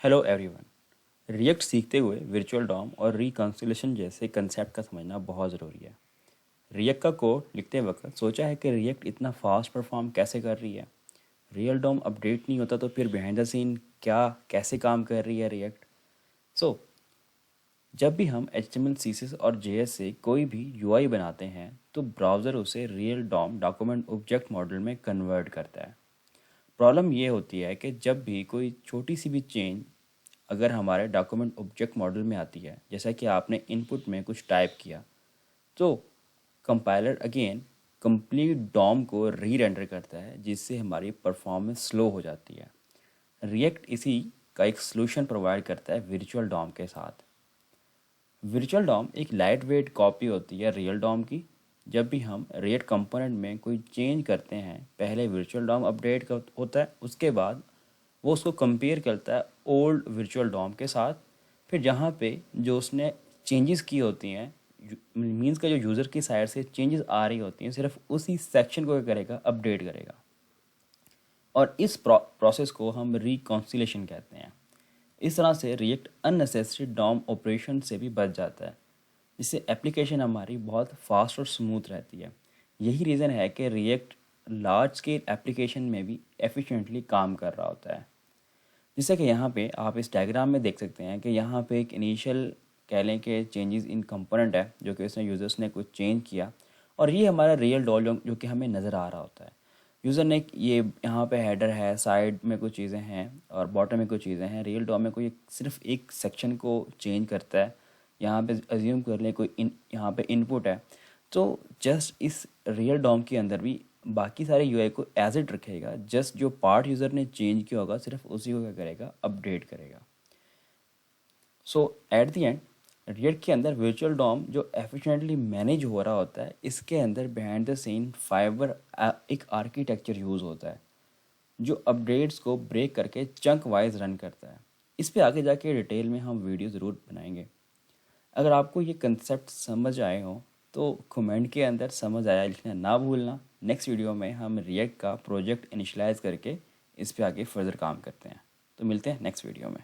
Hello everyone. React सीखते हुए virtual Dom और रिकॉन्सिलेशन जैसे कंसेप्ट का समझना बहुत ज़रूरी है। रिएक्ट का कोड लिखते वक्त सोचा है कि रिएक्ट इतना फास्ट परफॉर्म कैसे कर रही है। रियल डॉम अपडेट नहीं होता तो फिर बिहाइंड द सीन क्या कैसे काम कर रही है रिएक्ट। सो जब भी हम HTML CSS और JS से कोई भी UI बनाते हैं तो ब्राउज़र उसे real DOM document object model में कन्वर्ट करता है। प्रॉब्लम ये होती है कि जब भी कोई छोटी सी भी चेंज अगर हमारे डॉक्यूमेंट ऑब्जेक्ट मॉडल में आती है, जैसा कि आपने इनपुट में कुछ टाइप किया, तो कंपाइलर अगेन कंप्लीट डॉम को री रेंडर करता है, जिससे हमारी परफॉर्मेंस स्लो हो जाती है। रिएक्ट इसी का एक सोल्यूशन प्रोवाइड करता है वर्चुअल डॉम के साथ। वर्चुअल डॉम एक लाइट वेट कॉपी होती है रियल डॉम की। जब भी हम रिएक्ट कंपोनेंट में कोई चेंज करते हैं, पहले वर्चुअल डॉम अपडेट होता है, उसके बाद वो उसको कंपेयर करता है ओल्ड वर्चुअल डॉम के साथ। फिर जहाँ पे जो उसने चेंजेस की होती हैं, मीन्स का जो यूज़र की साइड से चेंजेस आ रही होती हैं, सिर्फ उसी सेक्शन को क्या करेगा, अपडेट करेगा। और इस प्रोसेस को हम रिकॉन्सिलेशन कहते हैं। इस तरह से रिएक्ट अननेसेसरी डॉम ऑपरेशन से भी बच जाता है, जिससे एप्लीकेशन हमारी बहुत फास्ट और स्मूथ रहती है। यही रीज़न है कि रिएक्ट लार्ज स्केल एप्लीकेशन में भी एफिशिएंटली काम कर रहा होता है। जैसे कि यहाँ पे आप इस डायग्राम में देख सकते हैं कि यहाँ पे एक इनिशियल कह लें कि चेंजेस इन कंपोनेंट है, जो कि उसने यूज़र्स ने कुछ चेंज किया, और ये हमारा रियल डॉल जो कि हमें नज़र आ रहा होता है। यूज़र ने ये यहाँ पे हेडर है, साइड में कुछ चीज़ें हैं और बॉटम में कुछ चीज़ें हैं। रियल डॉल में कोई सिर्फ एक सेक्शन को चेंज करता है। यहाँ पे अज्यूम कर लें कोई यहाँ पे इनपुट है, तो जस्ट इस रियल डॉम के अंदर भी बाकी सारे यूआई को एज इट रखेगा। जस्ट जो पार्ट यूज़र ने चेंज किया होगा, सिर्फ उसी को क्या करेगा, अपडेट करेगा। सो एट द एंड रिएक्ट के अंदर वर्चुअल डॉम जो एफिशिएंटली मैनेज हो रहा होता है, इसके अंदर बिहाइंड द सीन फाइबर एक आर्किटेक्चर यूज़ होता है जो अपडेट्स को ब्रेक करके चंक वाइज रन करता है। इस पे आगे जाके डिटेल में हम वीडियो ज़रूर बनाएंगे। अगर आपको ये कंसेप्ट समझ आए हो तो कमेंट के अंदर समझ आया लिखना ना भूलना। नेक्स्ट वीडियो में हम रिएक्ट का प्रोजेक्ट इनिशियलाइज करके इस पे आगे फर्दर काम करते हैं। तो मिलते हैं नेक्स्ट वीडियो में।